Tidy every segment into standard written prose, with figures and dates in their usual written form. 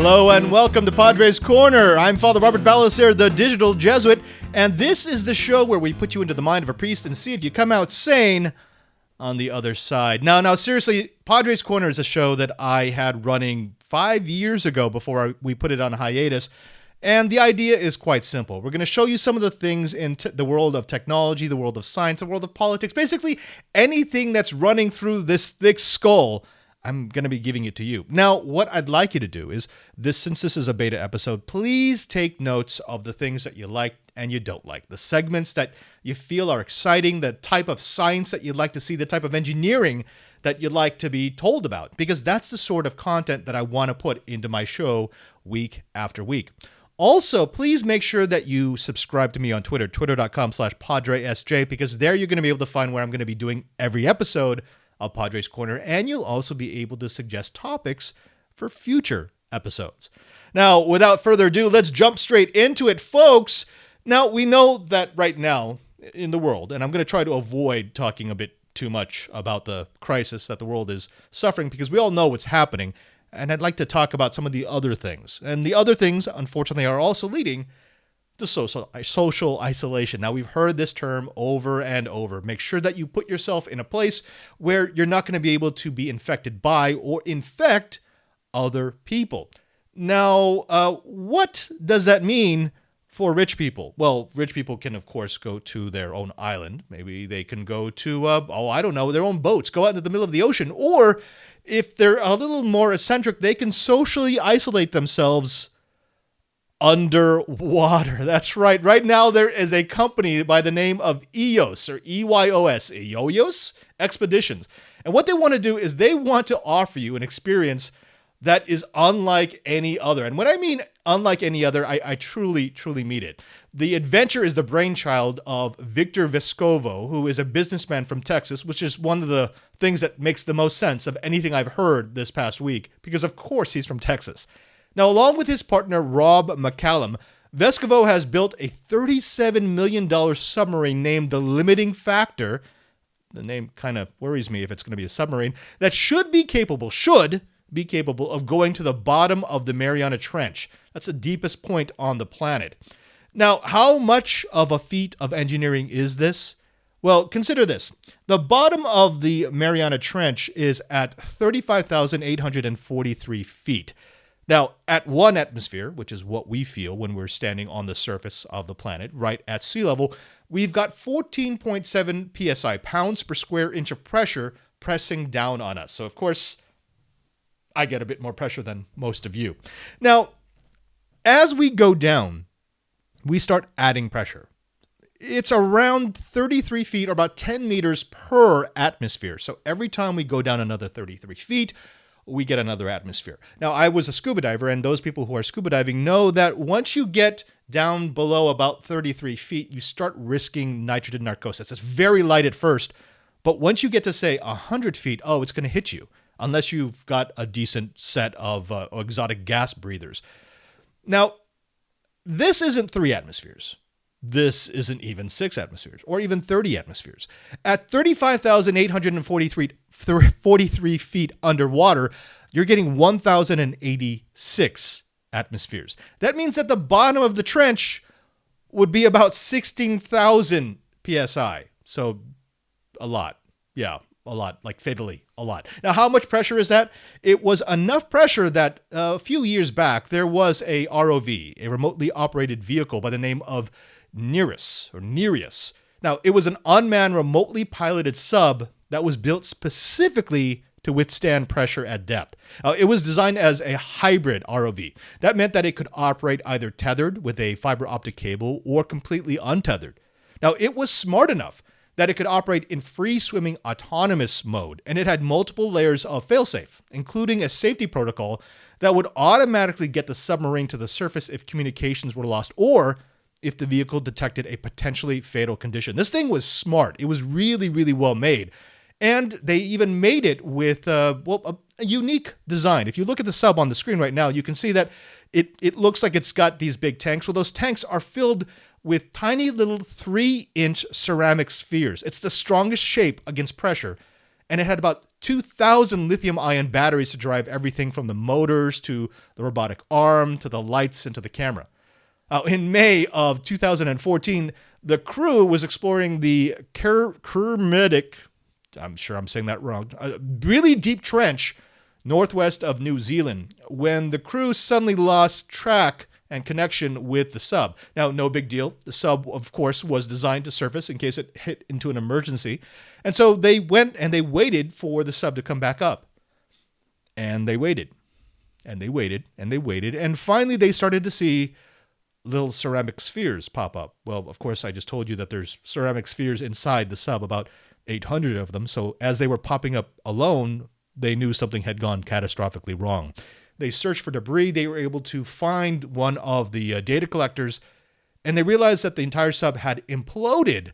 Hello and welcome to Padre's Corner. I'm Father Robert Ballecer, the digital Jesuit, and this is the show where we put you into the mind of a priest and see if you come out sane on the other side. Now, seriously, Padre's Corner is a show that I had running 5 years ago before we put it on hiatus, and the idea is quite simple. We're going to show you some of the things in the world of technology, the world of science, the world of politics, basically anything that's running through this thick skull. I'm going to be giving it to you. Now, what I'd like you to do is, since this is a beta episode, please take notes of the things that you like and you don't like, the segments that you feel are exciting, the type of science that you'd like to see, the type of engineering that you'd like to be told about, because that's the sort of content that I want to put into my show week after week. Also, please make sure that you subscribe to me on Twitter, twitter.com/PadreSJ, because there you're going to be able to find where I'm going to be doing every episode of Padre's Corner, and you'll also be able to suggest topics for future episodes. Now, without further ado, let's jump straight into it, folks. Now, we know that right now in the world, and I'm going to try to avoid talking a bit too much about the crisis that the world is suffering, because we all know what's happening, and I'd like to talk about some of the other things. And the other things, unfortunately, are also leading to social isolation. Now, we've heard this term over and over. Make sure that you put yourself in a place where you're not going to be able to be infected by or infect other people. Now, what does that mean for rich people? Well, rich people can, of course, go to their own island. Maybe they can go to, their own boats, go out into the middle of the ocean. Or if they're a little more eccentric, they can socially isolate themselves underwater. That's right. Right now, there is a company by the name of EOS, or EYOS, EOS Expeditions. And what they want to do is they want to offer you an experience that is unlike any other. And when I mean unlike any other, I truly mean it. The adventure is the brainchild of Victor Vescovo, who is a businessman from Texas, which is one of the things that makes the most sense of anything I've heard this past week, because of course he's from Texas. Now, along with his partner, Rob McCallum, Vescovo has built a $37 million submarine named the Limiting Factor. The name kind of worries me if it's going to be a submarine that should be capable of going to the bottom of the Mariana Trench. That's the deepest point on the planet. Now, how much of a feat of engineering is this? Well, consider this. The bottom of the Mariana Trench is at 35,843 feet. Now, at 1 atmosphere, which is what we feel when we're standing on the surface of the planet, right at sea level, we've got 14.7 psi, pounds per square inch of pressure pressing down on us. So, of course, I get a bit more pressure than most of you. Now, as we go down, we start adding pressure. It's around 33 feet, or about 10 meters per atmosphere. So every time we go down another 33 feet, we get another atmosphere. Now, I was a scuba diver, and those people who are scuba diving know that once you get down below about 33 feet, you start risking nitrogen narcosis. It's very light at first, but once you get to, say, 100 feet, it's going to hit you, unless you've got a decent set of exotic gas breathers. Now, this isn't 3 atmospheres. This isn't even 6 atmospheres, or even 30 atmospheres. At 35,843 feet underwater, you're getting 1,086 atmospheres. That means that the bottom of the trench would be about 16,000 psi. So, a lot. Yeah, a lot, like fatally, a lot. Now, how much pressure is that? It was enough pressure that a few years back, there was a ROV, a remotely operated vehicle by the name of Nereus. Now, it was an unmanned, remotely piloted sub that was built specifically to withstand pressure at depth. It was designed as a hybrid ROV. That meant that it could operate either tethered with a fiber optic cable or completely untethered. Now, it was smart enough that it could operate in free-swimming autonomous mode, and it had multiple layers of failsafe, including a safety protocol that would automatically get the submarine to the surface if communications were lost, or if the vehicle detected a potentially fatal condition. This thing was smart. It was really well made. And they even made it with a unique design. If you look at the sub on the screen right now, you can see that it looks like it's got these big tanks. Well, those tanks are filled with tiny little 3-inch ceramic spheres. It's the strongest shape against pressure. And it had about 2,000 lithium-ion batteries to drive everything from the motors to the robotic arm to the lights and to the camera. In May of 2014, the crew was exploring the Kermedic, I'm sure I'm saying that wrong, a really deep trench northwest of New Zealand when the crew suddenly lost track and connection with the sub. Now, no big deal. The sub, of course, was designed to surface in case it hit into an emergency. And so they went and they waited for the sub to come back up. And they waited. And they waited. And they waited. And finally, they started to see little ceramic spheres pop up. Well, of course, I just told you that there's ceramic spheres inside the sub, about 800 of them. So as they were popping up alone, they knew something had gone catastrophically wrong. They searched for debris. They were able to find one of the data collectors, and they realized that the entire sub had imploded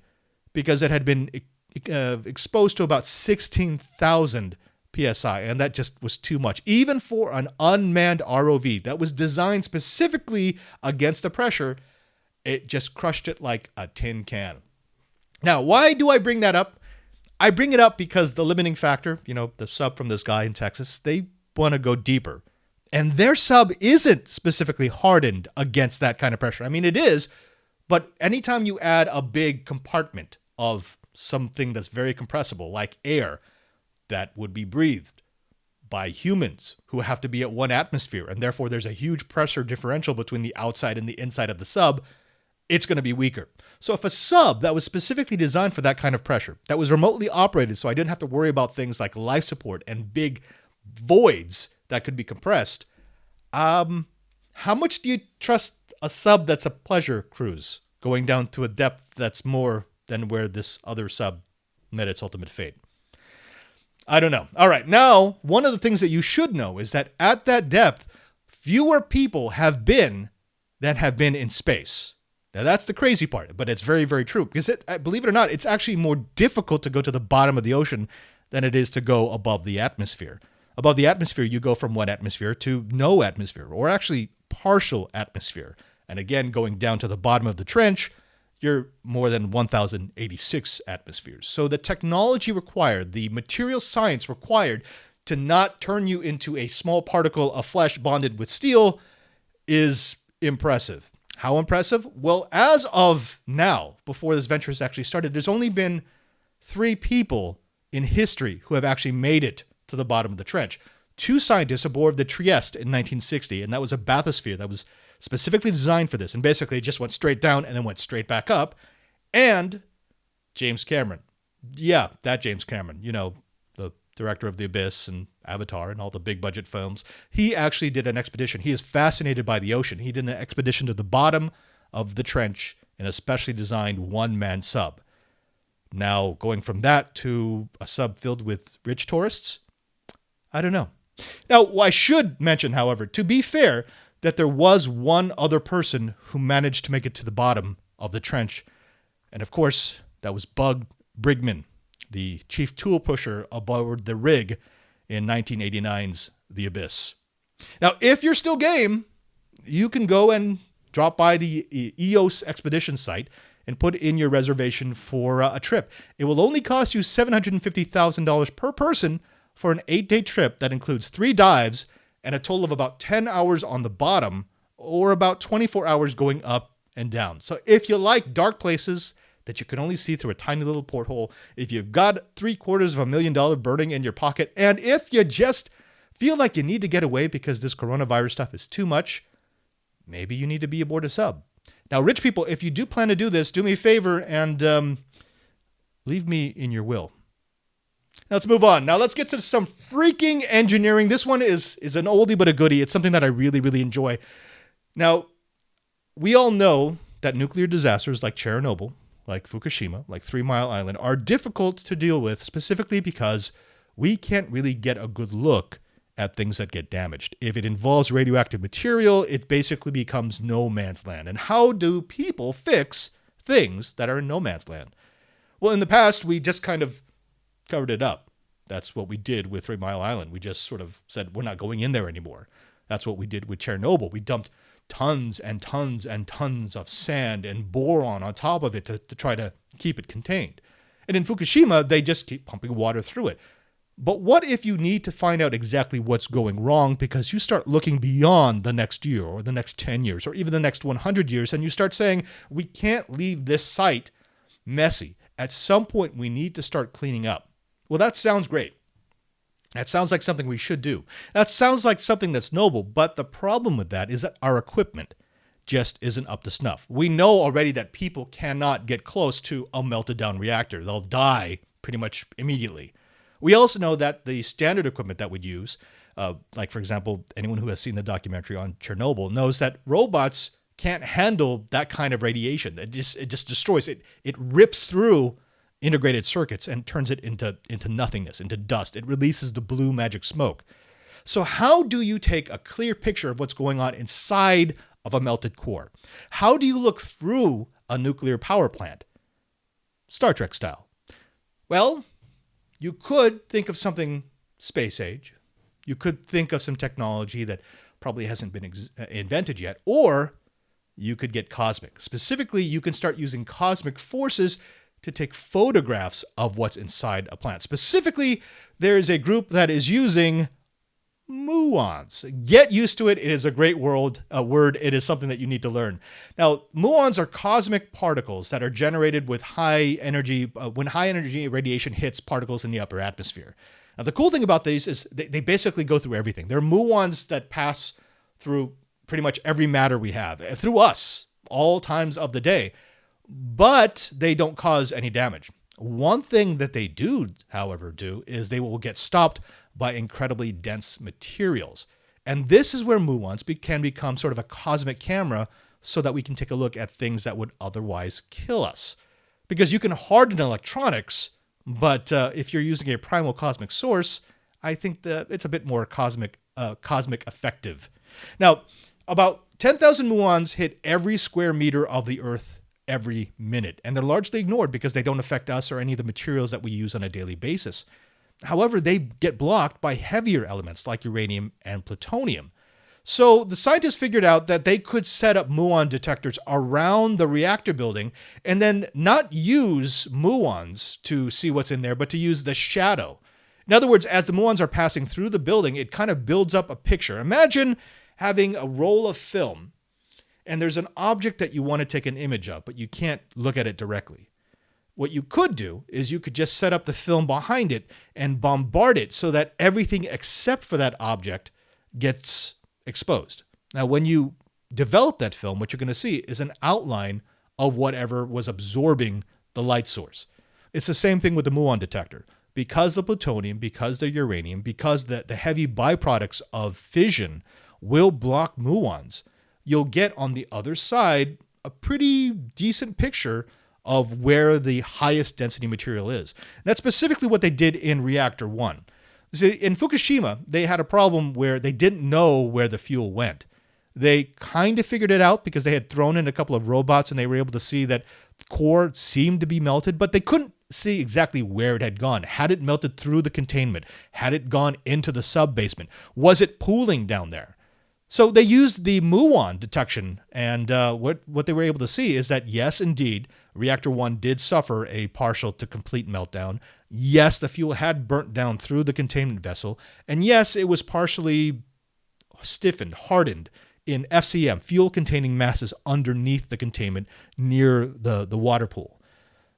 because it had been exposed to about 16,000 psi, and that just was too much. Even for an unmanned ROV that was designed specifically against the pressure, it just crushed it like a tin can. Now, why do I bring that up? I bring it up because the limiting factor, the sub from this guy in Texas, they want to go deeper. And their sub isn't specifically hardened against that kind of pressure. I mean, it is, but anytime you add a big compartment of something that's very compressible, like air, that would be breathed by humans who have to be at 1 atmosphere, and therefore there's a huge pressure differential between the outside and the inside of the sub, it's going to be weaker. So if a sub that was specifically designed for that kind of pressure, that was remotely operated so I didn't have to worry about things like life support and big voids that could be compressed, how much do you trust a sub that's a pleasure cruise going down to a depth that's more than where this other sub met its ultimate fate? I don't know. All right, now, one of the things that you should know is that at that depth, fewer people have been than have been in space. Now, that's the crazy part, but it's very, very true. Because, believe it or not, it's actually more difficult to go to the bottom of the ocean than it is to go above the atmosphere. Above the atmosphere, you go from 1 atmosphere to no atmosphere, or actually partial atmosphere. And again, going down to the bottom of the trench, you're more than 1,086 atmospheres. So the technology required, the material science required to not turn you into a small particle of flesh bonded with steel is impressive. How impressive? Well, as of now, before this venture has actually started, there's only been 3 people in history who have actually made it to the bottom of the trench. 2 scientists aboard the Trieste in 1960, and that was a bathysphere that was specifically designed for this, and basically it just went straight down and then went straight back up. And James Cameron. Yeah, that James Cameron, the director of The Abyss and Avatar and all the big budget films. He actually did an expedition. He is fascinated by the ocean. He did an expedition to the bottom of the trench in a specially designed 1-man sub. Now, going from that to a sub filled with rich tourists, I don't know. Now, I should mention, however, to be fair, that there was one other person who managed to make it to the bottom of the trench. And of course, that was Bug Brigman, the chief tool pusher aboard the rig in 1989's The Abyss. Now, if you're still game, you can go and drop by the EOS Expeditions site and put in your reservation for a trip. It will only cost you $750,000 per person for an 8-day trip that includes 3 dives and a total of about 10 hours on the bottom, or about 24 hours going up and down. So if you like dark places that you can only see through a tiny little porthole, if you've got $750,000 burning in your pocket, and if you just feel like you need to get away because this coronavirus stuff is too much, maybe you need to be aboard a sub. Now, rich people, if you do plan to do this, do me a favor and leave me in your will. Now, let's move on. Now, let's get to some freaking engineering. This one is an oldie but a goodie. It's something that I really, really enjoy. Now, we all know that nuclear disasters like Chernobyl, like Fukushima, like 3 Mile Island, are difficult to deal with, specifically because we can't really get a good look at things that get damaged. If it involves radioactive material, it basically becomes no man's land. And how do people fix things that are in no man's land? Well, in the past, we just kind of covered it up. That's what we did with 3 Mile Island. We just sort of said, we're not going in there anymore. That's what we did with Chernobyl. We dumped tons and tons and tons of sand and boron on top of it to try to keep it contained. And in Fukushima, they just keep pumping water through it. But what if you need to find out exactly what's going wrong because you start looking beyond the next year or the next 10 years or even the next 100 years and you start saying, we can't leave this site messy. At some point, we need to start cleaning up. Well, that sounds great. That sounds like something we should do. That sounds like something that's noble, but the problem with that is that our equipment just isn't up to snuff. We know already that people cannot get close to a melted down reactor. They'll die pretty much immediately. We also know that the standard equipment that we'd use, like for example, anyone who has seen the documentary on Chernobyl knows that robots can't handle that kind of radiation. It just destroys it. It rips through integrated circuits and turns it into nothingness, into dust. It releases the blue magic smoke. So how do you take a clear picture of what's going on inside of a melted core? How do you look through a nuclear power plant? Star Trek style. Well, you could think of something space age. You could think of some technology that probably hasn't been invented yet, or you could get cosmic. Specifically, you can start using cosmic forces to take photographs of what's inside a plant. Specifically, there is a group that is using muons. Get used to it. It is a great word. It is something that you need to learn. Now, muons are cosmic particles that are generated with high energy, when high energy radiation hits particles in the upper atmosphere. Now, the cool thing about these is they basically go through everything. They're muons that pass through pretty much every matter we have, through us, all times of the day, but they don't cause any damage. One thing that they do, however, is they will get stopped by incredibly dense materials. And this is where muons can become sort of a cosmic camera so that we can take a look at things that would otherwise kill us. Because you can harden electronics, but if you're using a primal cosmic source, I think that it's a bit more cosmic effective. Now, about 10,000 muons hit every square meter of the Earth every minute, and they're largely ignored because they don't affect us or any of the materials that we use on a daily basis. However, they get blocked by heavier elements like uranium and plutonium. So the scientists figured out that they could set up muon detectors around the reactor building and then not use muons to see what's in there, but to use the shadow. In other words, as the muons are passing through the building, it kind of builds up a picture. Imagine having a roll of film and there's an object that you want to take an image of, but you can't look at it directly. What you could do is you could just set up the film behind it and bombard it so that everything except for that object gets exposed. Now, when you develop that film, what you're going to see is an outline of whatever was absorbing the light source. It's the same thing with the muon detector. Because the plutonium, because the uranium, because the heavy byproducts of fission will block muons, you'll get on the other side a pretty decent picture of where the highest density material is. And that's specifically what they did in Reactor 1. See, in Fukushima, they had a problem where they didn't know where the fuel went. They kind of figured it out because they had thrown in a couple of robots and they were able to see that the core seemed to be melted, but they couldn't see exactly where it had gone. Had it melted through the containment? Had it gone into the sub-basement? Was it pooling down there? So they used the muon detection, and what they were able to see is that, yes, indeed, Reactor 1 did suffer a partial to complete meltdown. Yes, the fuel had burnt down through the containment vessel, and yes, it was partially stiffened, hardened in FCM, fuel-containing masses underneath the containment near the water pool.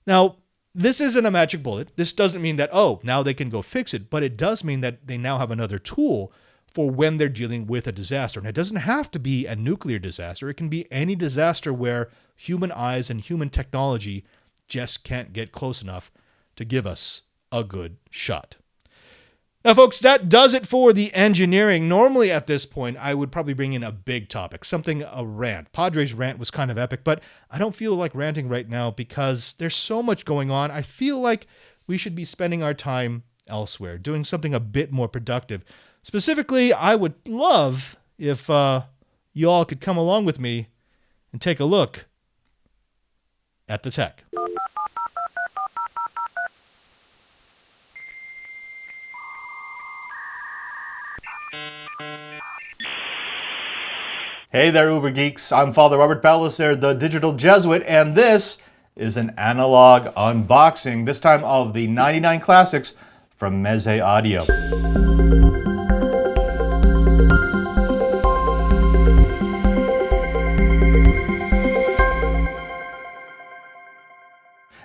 Now, this isn't a magic bullet. This doesn't mean that, oh, now they can go fix it, but it does mean that they now have another tool for when they're dealing with a disaster. And it doesn't have to be a nuclear disaster. It can be any disaster where human eyes and human technology just can't get close enough to give us a good shot. Now, folks, that does it for the engineering. Normally at this point, I would probably bring in a big topic, a rant. Padre's rant was kind of epic, but I don't feel like ranting right now because there's so much going on. I feel like we should be spending our time elsewhere, doing something a bit more productive. Specifically, I would love if you all could come along with me and take a look at the tech. Hey there, Uber Geeks. I'm Father Robert Ballecer, the Digital Jesuit, and this is an analog unboxing, this time of the 99 Classics from Meze Audio.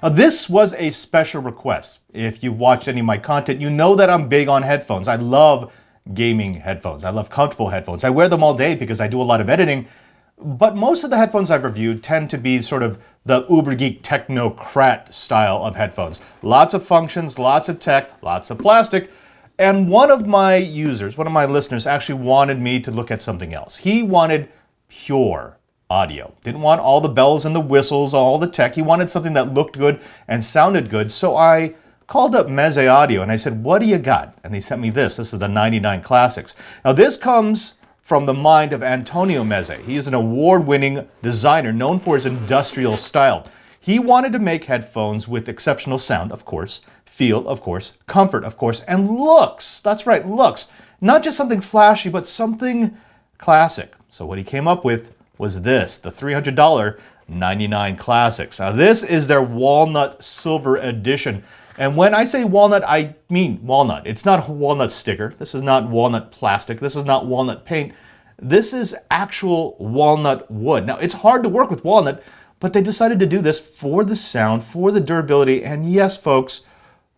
Now, this was a special request. If you've watched any of my content, you know that I'm big on headphones. I love gaming headphones. I love comfortable headphones. I wear them all day because I do a lot of editing, but most of the headphones I've reviewed tend to be sort of the uber geek technocrat style of headphones. Lots of functions, lots of tech, lots of plastic. And one of my users, one of my listeners actually wanted me to look at something else. He wanted pure audio. Didn't want all the bells and the whistles, all the tech. He wanted something that looked good and sounded good. So I called up Meze Audio and I said, what do you got? And they sent me this. This is the 99 Classics. Now this comes from the mind of Antonio Meze. He is an award-winning designer known for his industrial style. He wanted to make headphones with exceptional sound, of course, feel, of course, comfort, of course, and looks. That's right, looks. Not just something flashy, but something classic. So what he came up with was this, the $300 99 Classics. Now this is their walnut silver edition. And when I say walnut, I mean walnut. It's not a walnut sticker. This is not walnut plastic. This is not walnut paint. This is actual walnut wood. Now it's hard to work with walnut, but they decided to do this for the sound, for the durability, and yes, folks,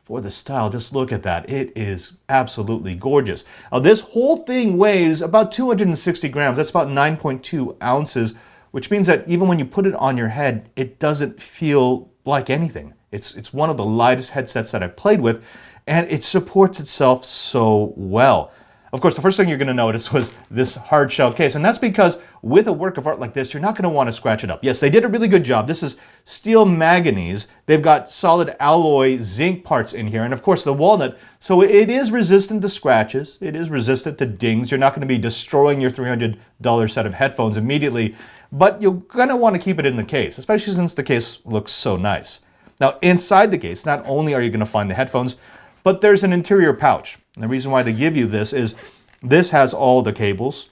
for the style. Just look at that. It is absolutely gorgeous. Now, this whole thing weighs about 260 grams. That's about 9.2 ounces, which means that even when you put it on your head, it doesn't feel like anything. It's one of the lightest headsets that I've played with, and it supports itself so well. Of course, the first thing you're going to notice was this hard shell case, and that's because with a work of art like this, you're not going to want to scratch it up. Yes, they did a really good job. This is steel manganese. They've got solid alloy zinc parts in here, and of course the walnut, so it is resistant to scratches. It is resistant to dings. You're not going to be destroying your $300 set of headphones immediately, but you're going to want to keep it in the case, especially since the case looks so nice. Now, inside the case, not only are you going to find the headphones, but there's an interior pouch. And the reason why they give you this is this has all the cables,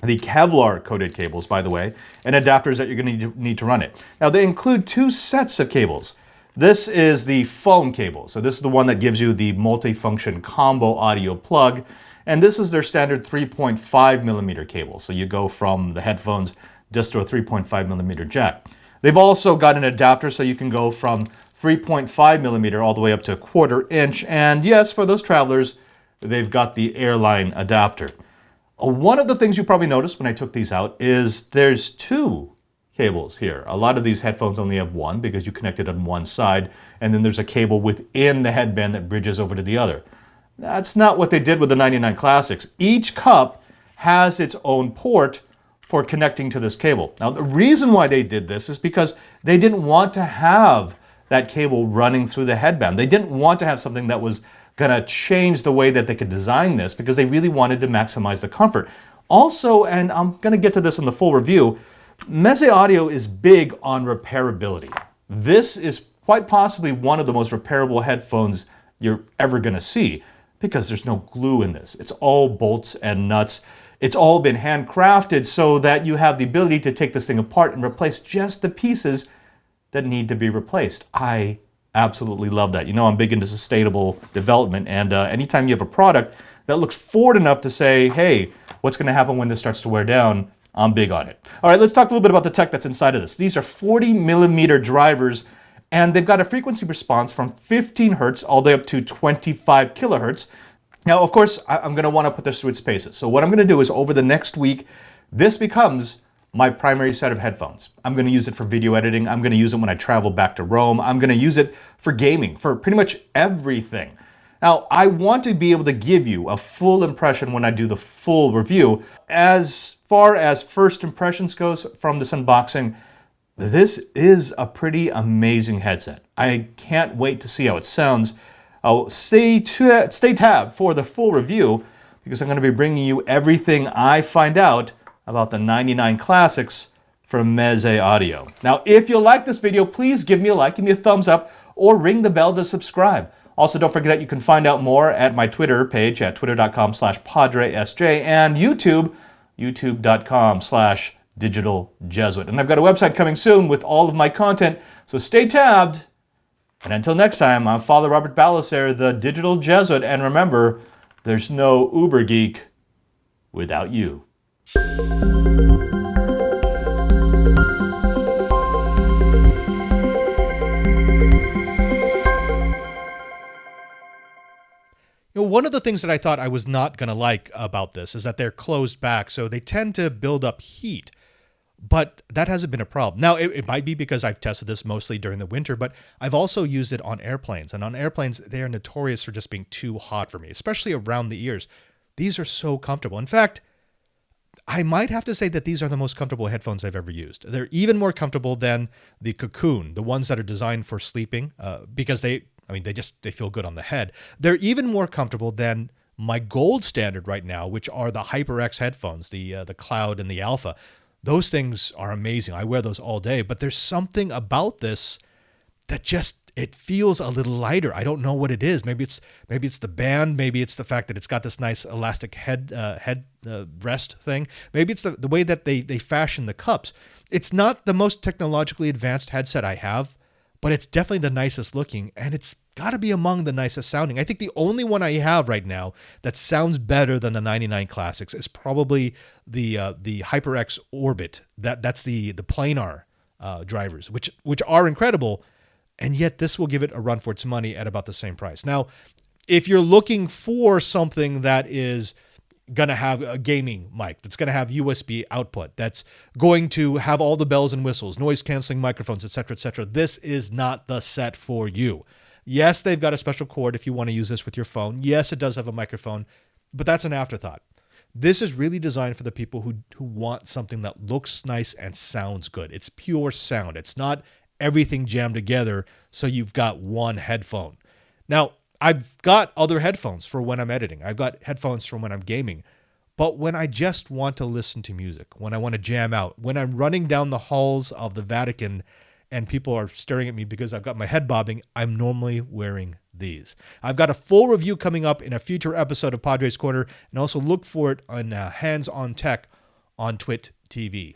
the Kevlar coated cables, by the way, and adapters that you're going to need to run it. Now, they include two sets of cables. This is the phone cable. So this is the one that gives you the multi-function combo audio plug. And this is their standard 3.5 millimeter cable. So you go from the headphones just to a 3.5 millimeter jack. They've also got an adapter so you can go from 3.5 millimeter all the way up to 1/4 inch. And yes, for those travelers, they've got the airline adapter. One of the things you probably noticed when I took these out is there's two cables here. A lot of these headphones only have one because you connect it on one side, and then there's a cable within the headband that bridges over to the other. That's not what they did with the 99 Classics. Each cup has its own port for connecting to this cable. Now, the reason why they did this is because they didn't want to have that cable running through the headband. They didn't want to have something that was going to change the way that they could design this because they really wanted to maximize the comfort. Also, and I'm going to get to this in the full review, Meze Audio is big on repairability. This is quite possibly one of the most repairable headphones you're ever going to see because there's no glue in this. It's all bolts and nuts. It's all been handcrafted so that you have the ability to take this thing apart and replace just the pieces that need to be replaced. I absolutely love that. You know, I'm big into sustainable development, and anytime you have a product that looks forward enough to say, hey, what's going to happen when this starts to wear down, I'm big on it. All right, let's talk a little bit about the tech that's inside of this. These are 40 millimeter drivers, and they've got a frequency response from 15 hertz all the way up to 25 kilohertz. Now, of course, I'm going to want to put this through its paces. So what I'm going to do is over the next week, this becomes my primary set of headphones. I'm going to use it for video editing. I'm going to use it when I travel back to Rome. I'm going to use it for gaming, for pretty much everything. Now, I want to be able to give you a full impression when I do the full review. As far as first impressions goes from this unboxing, this is a pretty amazing headset. I can't wait to see how it sounds. Stay tabbed for the full review because I'm going to be bringing you everything I find out about the 99 Classics from Meze Audio. Now, if you like this video, please give me a like, give me a thumbs up, or ring the bell to subscribe. Also, don't forget that you can find out more at my Twitter page at twitter.com/PadreSJ and YouTube, youtube.com/DigitalJesuit. And I've got a website coming soon with all of my content, so stay tabbed And until next time, I'm Father Robert Ballecer, the Digital Jesuit, and remember, there's no Uber Geek without you. One of the things that I thought I was not going to like about this is that they're closed back, so they tend to build up heat. But that hasn't been a problem. Now, it might be because I've tested this mostly during the winter, but I've also used it on airplanes. And on airplanes, they are notorious for just being too hot for me, especially around the ears. These are so comfortable. In fact, I might have to say that these are the most comfortable headphones I've ever used. They're even more comfortable than the Cocoon, the ones that are designed for sleeping, because they feel good on the head. They're even more comfortable than my gold standard right now, which are the HyperX headphones, the Cloud and the Alpha. Those things are amazing. I wear those all day, but there's something about this that just, it feels a little lighter. I don't know what it is. Maybe it's the band. Maybe it's the fact that it's got this nice elastic head rest thing. Maybe it's the way that they fashion the cups. It's not the most technologically advanced headset I have, but it's definitely the nicest looking, and it's got to be among the nicest sounding. I think the only one I have right now that sounds better than the 99 Classics is probably the HyperX Orbit. That's the planar drivers, which are incredible, and yet this will give it a run for its money at about the same price. Now, if you're looking for something that is going to have a gaming mic, that's going to have USB output, that's going to have all the bells and whistles, noise canceling microphones, etc., this is not the set for you. Yes, they've got a special cord if you want to use this with your phone. Yes, it does have a microphone, but that's an afterthought. This is really designed for the people who want something that looks nice and sounds good. It's pure sound. It's not everything jammed together so you've got one headphone. Now, I've got other headphones for when I'm editing. I've got headphones for when I'm gaming. But when I just want to listen to music, when I want to jam out, when I'm running down the halls of the Vatican and people are staring at me because I've got my head bobbing, I'm normally wearing these. I've got a full review coming up in a future episode of Padre's Corner, and also look for it on Hands on Tech on Twit TV.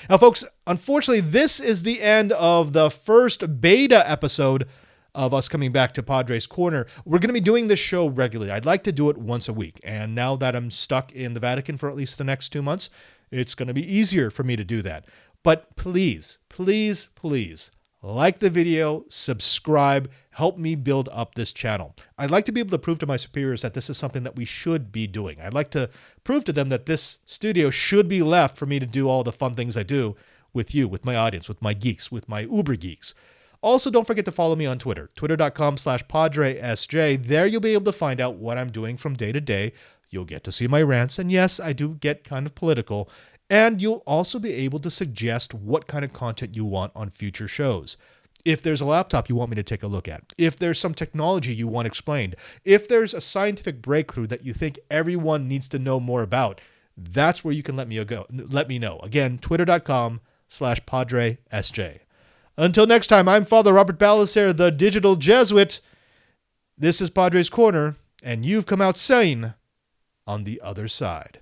Now, folks, unfortunately, this is the end of the first beta episode of us coming back to Padre's Corner. We're going to be doing this show regularly. I'd like to do it once a week. And now that I'm stuck in the Vatican for at least the next 2 months, it's going to be easier for me to do that. But please, please, please, like the video, subscribe, help me build up this channel. I'd like to be able to prove to my superiors that this is something that we should be doing. I'd like to prove to them that this studio should be left for me to do all the fun things I do with you, with my audience, with my geeks, with my Uber geeks. Also, don't forget to follow me on Twitter, twitter.com/PadreSJ. There you'll be able to find out what I'm doing from day to day. You'll get to see my rants, and yes, I do get kind of political. And you'll also be able to suggest what kind of content you want on future shows. If there's a laptop you want me to take a look at, if there's some technology you want explained, if there's a scientific breakthrough that you think everyone needs to know more about, that's where you can let me know. Again, twitter.com/PadreSJ. Until next time, I'm Father Robert Ballecer, the Digital Jesuit. This is Padre's Corner, and you've come out sane on the other side.